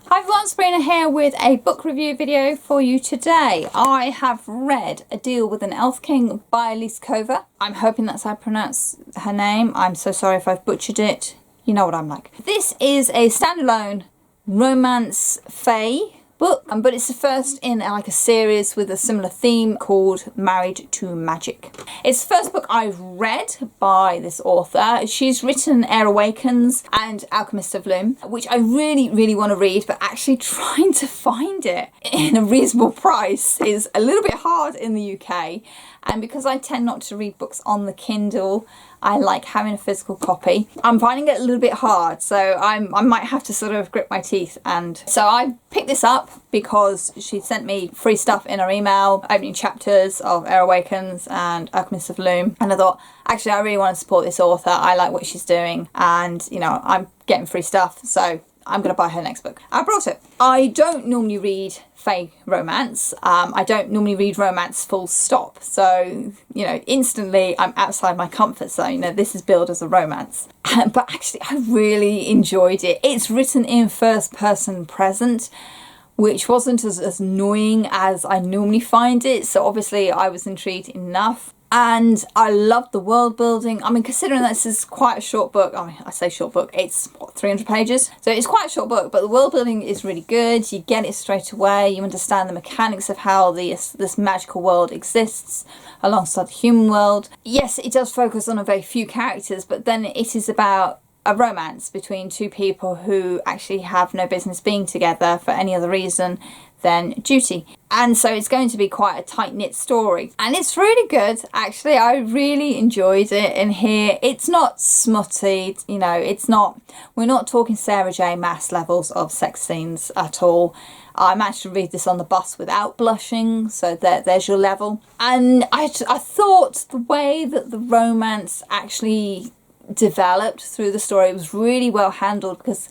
Hi everyone, Sabrina here with a book review video for you today. I have read A Deal with an Elf King by Elise Cover. I'm hoping that's how I pronounce her name. I'm so sorry if I've butchered it. You know what I'm like. This is a standalone romance fae book, but it's the first in like a series with a similar theme called Married to Magic. It's the first book I've read by this author. She's written Air Awakens and Alchemist of Loom, which I really want to read, but actually trying to find it in a reasonable price is a little bit hard in the UK. And because I tend not to read books on the Kindle, I like having a physical copy. I'm finding it a little bit hard, so I might have to sort of grit my teeth. And so I picked this up because she sent me free stuff in her email, opening chapters of Air Awakens and Alchemist of Loom. And I thought, actually, I really want to support this author. I like what she's doing, and you know, I'm getting free stuff, so I'm going to buy her next book. I brought it. I don't normally read fae romance. I don't normally read romance full stop. So, you know, instantly I'm outside my comfort zone. You know, this is billed as a romance. But actually, I really enjoyed it. It's written in first person present, which wasn't as annoying as I normally find it. So obviously I was intrigued enough. And I loved the world building. I mean, considering this is quite a short book, I mean, I say short book, it's what, 300 pages? So it's quite a short book, but the world building is really good. You get it straight away. You understand the mechanics of how this magical world exists alongside the human world. Yes, it does focus on a very few characters, but then it is about a romance between two people who actually have no business being together for any other reason than duty. And so it's going to be quite a tight-knit story. And it's really good, actually. I really enjoyed it. And here, it's not smutty, you know, it's not, we're not talking Sarah J. Maas levels of sex scenes at all. I managed to read this on the bus without blushing, so there's your level. And I thought the way that the romance actually developed through the story was really well handled, because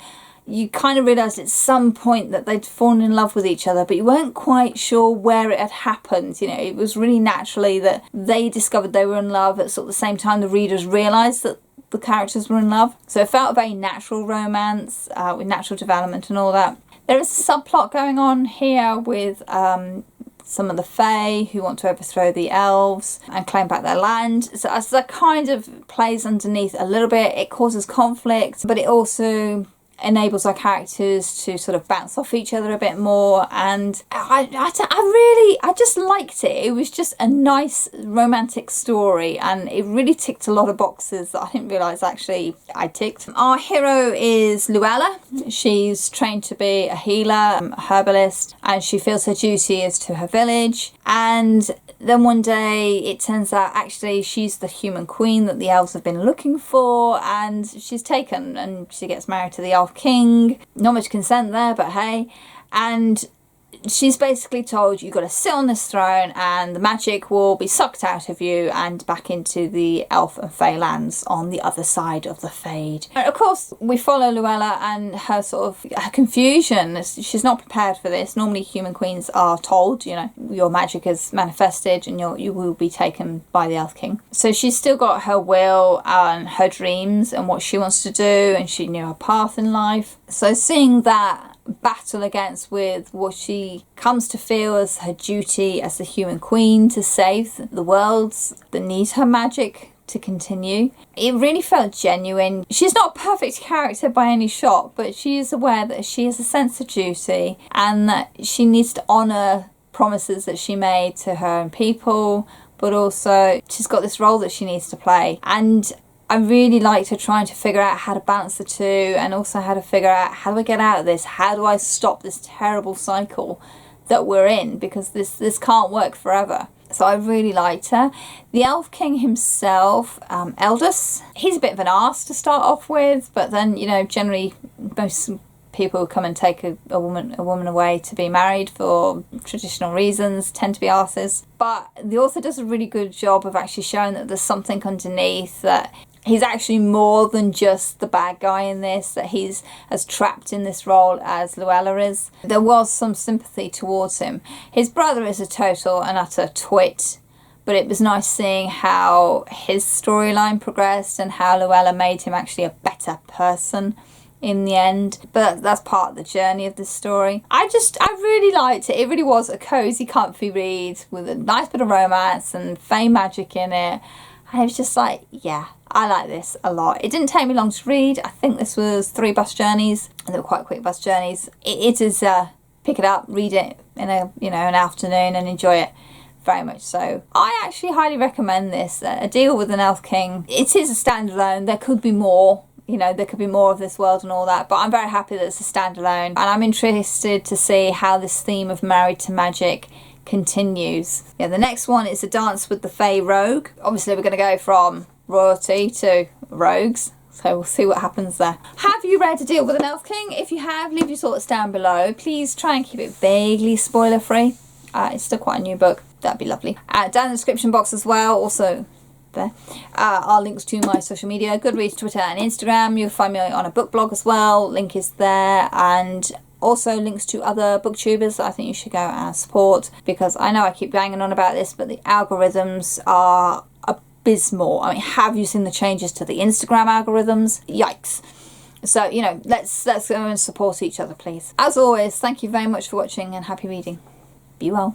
you kind of realised at some point that they'd fallen in love with each other, but you weren't quite sure where it had happened. You know, it was really naturally that they discovered they were in love at sort of the same time the readers realised that the characters were in love. So it felt a very natural romance with natural development and all that. There is a subplot going on here with some of the fae who want to overthrow the elves and claim back their land. So as that kind of plays underneath a little bit, it causes conflict, but it also enables our characters to sort of bounce off each other a bit more. And I just liked it. It was just a nice romantic story, and it really ticked a lot of boxes that I didn't realise actually I ticked. Our hero is Luella. She's trained to be a healer, a herbalist, and she feels her duty is to her village. And then one day it turns out actually she's the human queen that the elves have been looking for, and she's taken and she gets married to the elf king. Not much consent there, but hey. And she's basically told, you've got to sit on this throne and the magic will be sucked out of you and back into the elf and fae lands on the other side of the fade. And of course, we follow Luella and her sort of her confusion. She's not prepared for this. Normally human queens are told, you know, your magic is manifested and you will be taken by the elf king. So she's still got her will and her dreams and what she wants to do, and she knew her path in life. So seeing that battle against with what she comes to feel as her duty as the human queen to save the worlds that need her magic to continue, it really felt genuine. She's not a perfect character by any shot, but she is aware that she has a sense of duty and that she needs to honour promises that she made to her own people, but also she's got this role that she needs to play. And I really liked her trying to figure out how to balance the two, and also how to figure out, how do I get out of this? How do I stop this terrible cycle that we're in? Because this can't work forever. So I really liked her. The Elf King himself, Eldus, he's a bit of an arse to start off with, but then, you know, generally most people who come and take a woman away to be married for traditional reasons tend to be arses. But the author does a really good job of actually showing that there's something underneath, that he's actually more than just the bad guy in this, that he's as trapped in this role as Luella is. There was some sympathy towards him. His brother is a total and utter twit, but it was nice seeing how his storyline progressed and how Luella made him actually a better person in the end, but that's part of the journey of this story. I really liked it. It really was a cozy, comfy read with a nice bit of romance and fae magic in it. And it was just like, yeah, I like this a lot. It didn't take me long to read. I think this was 3 bus journeys, and they were quite quick bus journeys. It is pick it up, read it in an afternoon and enjoy it. Very much so. I actually highly recommend this. A Deal with an Elf King. It is a standalone. There could be more. There could be more of this world and all that, but I'm very happy that it's a standalone, and I'm interested to see how this theme of married to magic continues. Yeah, the next one is A Dance with the Fae Rogue. Obviously, we're going to go from royalty to rogues, so we'll see what happens there. Have you read A Deal with an Elf King? If you have, leave your thoughts down below. Please try and keep it vaguely spoiler free. It's still quite a new book. That'd be lovely. Down in the description box as well, also there, are links to my social media, Goodreads, Twitter and Instagram. You'll find me on a book blog as well. Link is there, and also links to other booktubers that I think you should go and support, because I know I keep banging on about this, but the algorithms are abysmal. I mean, have you seen the changes to the Instagram algorithms? Yikes. So, let's go and support each other, please. As always, thank you very much for watching, and happy reading. Be well.